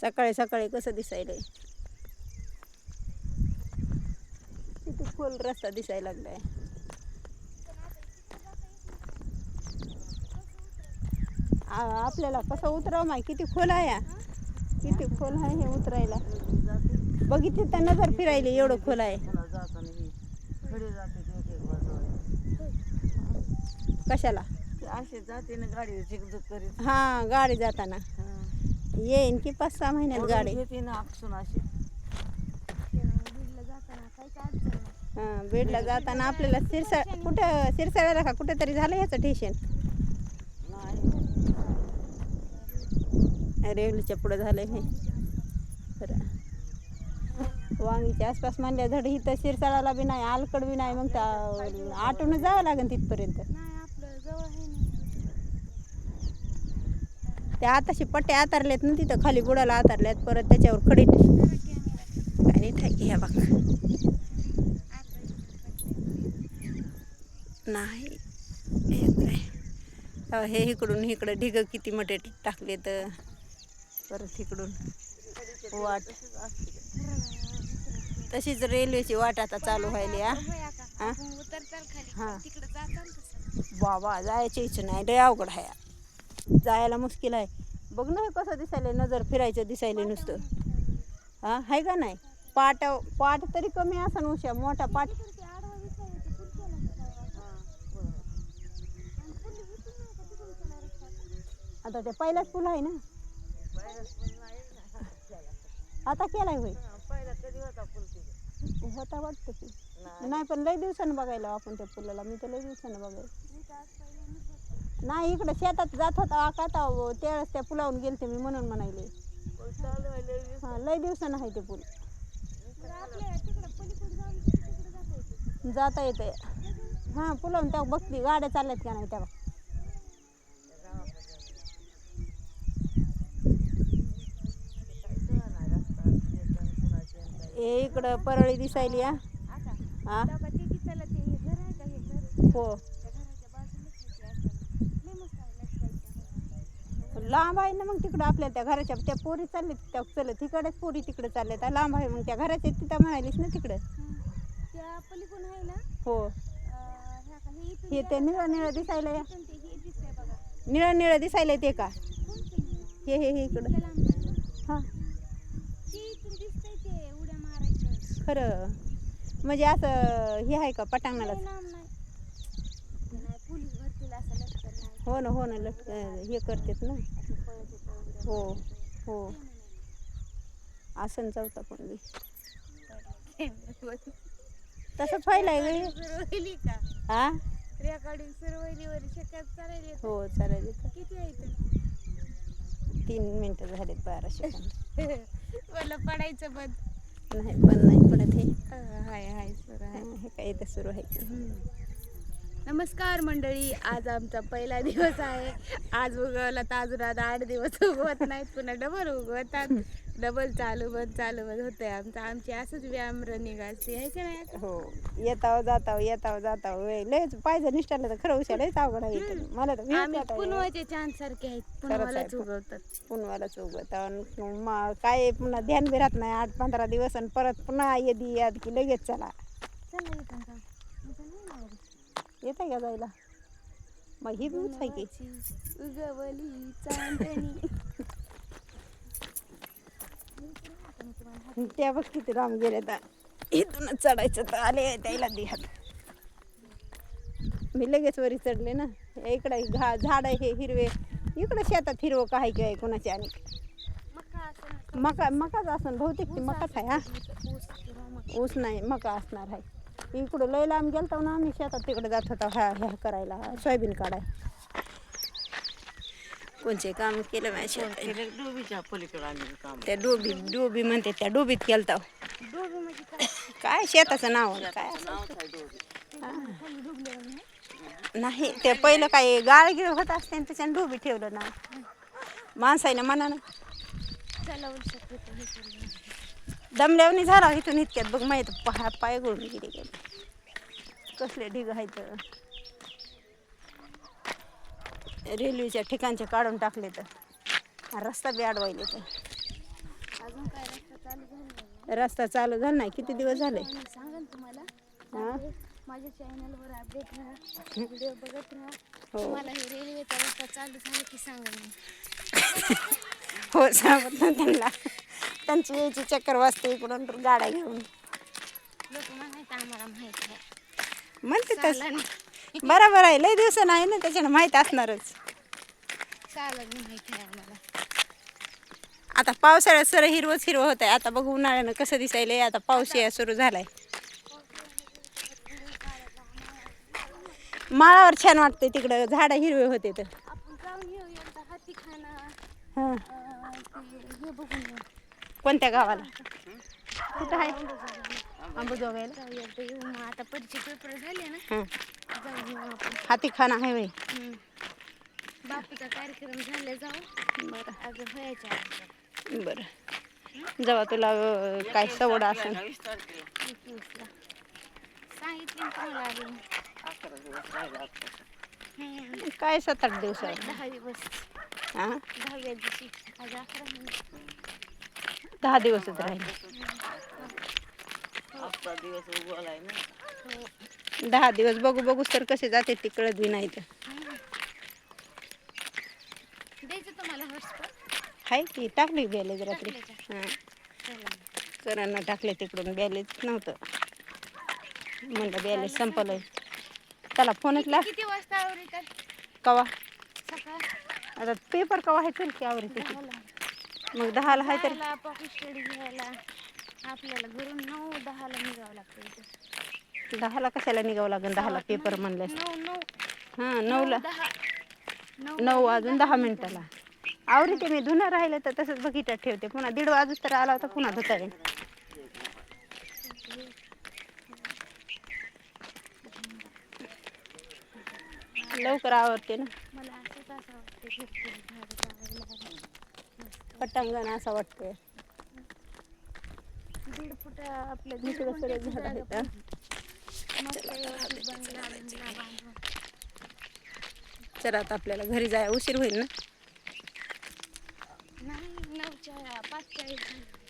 सकाळी सकाळी कसं दिसायलंय, किती खोल रस्ता दिसायला लागलाय. आपल्याला कसं उतरावं माय, किती खोल आहे, किती खोल आहे हे उतरायला. बघितली तर नजर फिरायली, एवढं खोल आहे. कशाला असे जाते ना गाडी झिकझुक करीत. हा, गाडी जाताना येईन की 5-6 महिन्यात गाडी. घेते ना आकसून अशी. हां, बीडला जाताना आपल्याला कुठं सिरसाळ्याला का कुठेतरी झालं ह्याचं स्टेशन. रेवलीच्या पुढं झालंय हे खरं. वांगीच्या आसपास म्हणल्या धड इथं सिरसाळ्याला बी नाही, आलकड बी नाही. मग त्या आटून जावं लागेल तिथपर्यंत. त्या आताशी पट्ट्या आतारल्यात ना तिथं खाली बुडाला आतारल्यात, परत त्याच्यावर खडी काय नीट आहे की ह्या बाग नाही हे इकडून इकडं ढिग किती मोठे टाकले. तर परत इकडून वाट तशीच रेल्वेची वाट आता चालू व्हायली. हां बाबा, जायची इच्छा नाही, लय अवघड आहे, जायला मुश्किल आहे. बघ ना हे कसं दिसायलंय, नजर फिरायचं दिसायलंय नुसतं. हां, आहे का नाही. पाट तरी कमी असा उशा, मोठा पाट. आता ते पहिलाच पूल आहे ना, आता केलाय होय. होता वाटतं की नाही, पण लय दिवसानं बघायला आपण त्या पुलाला. मी तर लय दिवसानं बघायला नाही. इकडे शेतात जात होता का त्यावेळेस त्या पुलावून गेलते मी, म्हणून म्हणायले. हां, लय दिवसानं आहे ते पूल. जाता येते. हां, पुलावून त्या बघती गाड्या चालल्यात का नाही तेव्हा. हे इकडं परळी दिसायली. हा हो, लांब आहे ना. मग तिकडं आपल्या त्या घराच्या त्या पोरी चालल्यात, त्या चलत तिकडेच पोरी तिकडे चालल्यात. लांब आहे मग त्या घराच्या तिथं म्हणालीस ना तिकडं. हो, हे ते निळं निळं दिसायला, निळं निळं दिसायला ते का हे इकडं. हां, खरं म्हणजे असं हे आहे का पटांगणाला. हो ना, हो ना, हे करतात ना. हो हो, असं चौथा पण बी तसंच व्हायलाय का. हां, रेकॉर्डिंग सुरू व्हायली. हो, चालेल. किती आहे 3 मिनिटं झालेत 12 सेकंद. मला पडायचं बंद नाही, पण नाही पडत हे. हाय सुरू आहे हे काय इथं सुरू आहे. नमस्कार मंडळी, आज आमचा पहिला दिवस आहे. आज उगवला तर अजून आता 8 दिवस उगवत नाहीत, पुन्हा डबल उगवतात. डबल चालू बंद होतंय आमची असंच व्यायाम रनिंग असते, आहे का नाही. हो, येताव जाताव लयच पाहिजे निष्ठाला तर खरं हुशार लयच अवघड आहे. मला तर आम्ही पुनवाचे चांद सारखे आहेत, पुनवालाच उगवतात. पुनवालाच उगवतात काय पुन्हा ध्यान बी राहत नाही 8-15 दिवस, आणि परत पुन्हा याद की लगेच चला येत आहे का जायला. मग ही बीच आहे की उगवली चांदणी. त्या बघ किती राम गेले तर इथूनच चढायचं तर आले त्याला दिहात. मी लगेच वरी चढले ना. इकडे झाड हे हिरवे, इकडे शेतात हिरवं काय काय कोणाच्या. आणि मकाच असं बहुतेक ती मकाच आहे. हा, ऊस नाही, मका असणार आहे. इकडं लय लांब गेलतो ना आम्ही शेतात, तिकडे जात होता ह्या करायला, सोयाबीन काढाय. कोणचे काम केलं माझ्या डोबीच्या पलीकडे. त्या डोबी म्हणते, त्या डोबीत केलता. काय शेताचं नाव काय नाही. ते पहिलं काही गाळगिळ होत असते त्याच्यानं डोबी ठेवलं ना माणसाने मनानं. दमल्यावनी झाला इथून इतक्यात बघ, माहीत पाय गळून गेले. कसले ढिग आहेत. रेल्वेच्या ठिकाणचे काढून टाकले तर रस्ता बी अडवायले तर. रस्ता चालू झाला नाही. किती दिवस झाले? सांगा तुम्हाला हा माझ्या चॅनलवर अपडेट राहा, व्हिडिओ बघत राहा. हो तुम्हाला हे रेल्वेचा रस्ता चालू झाला की सांगा मी. हो सांगत ना त्यांना. त्यांची यायची चक्कर वाजते इकडून तर गाड्या घेऊन लोक म्हणायचं आम्हाला माहित आहे. म्हणते तस चालन नाही, बरोबर आहे. लय दिवस नाही ना त्याच्यानं माहीत असणारच. चालन माहित आहे आम्हाला. आता पावसाळ्यात सर हिरवच हिरवं होत आहे. आता बघू उन्हाळ्यानं कसं दिसायलंय. आता पाऊस या सुरू झालाय. माळावर छान वाटते तिकडं, झाडं हिरवे होते तर. आपण जाऊन येऊ एकदा हातीखाना हां ते हे बघून येऊ. कोणत्या गावाला? कुठं आहे? अंबुजोगाईला. जाऊ एकदा येऊ मग. आता परीक्षा पेपर झाले ना, हां जाऊ येऊ आपण. हातीखाना आहे वय. बापूचा कार्यक्रम झाले जाऊ. बरं अगं व्हायच्या अगोदर. बरं जेव्हा तुला काय सवड असेल. 21ला सांगितलं ना तुम्हाला आधी. 11 दिवस राहिला. काय 7-8 दिवसावर. 10 दिवस. हां 10व्या दिवशी आज 11 महिने. 10 दिवसच राहिले. 8 दिवस उगवलाय ना. 10 दिवस बघू बघूच तर कसे जाते ती कळत बी नाही तर. द्यायचं तुम्हाला हॉटस्पॉट. आहे की टाकली बॅलेज रात्री. टाकलं हां चला. सरांना टाकले तिकडून बॅलेज नव्हतं. म्हणलं बॅलेज संपलंय. त्याला फोनच लाग. किती वाजता आवडतात कवा सकाळ? आता पेपर कवा आहे चल की आवडते. 10ला. मग 10ला आहे तर जायला पॉकेट स्टडी घ्यायला आपल्याला घरून 9-10ला निघावं लागतं इथे. 10ला कशाला निघावं लागेल. 10ला पेपर म्हणलं. 9 हां 9ला 10 9 वाजून 10 मिनिटाला आवडते. मी धुणं राहिलं तर तसंच बकेटात ठेवते. पुन्हा 1:30 वाजूच तर आला होता पुन्हा धुता येईल. लवकर आवडते ना. मला असंच असं वाटतं की झाडं लावायला. पटांगण असं वाटतंय. 1.5 फूट आपल्या इकडं सगळे झाड आहेत. हां. मस्त व्यवस्थित बंगला बांधून. चला आता आपल्याला घरी जायला उशीर होईल ना. नाही 9:45 झाले.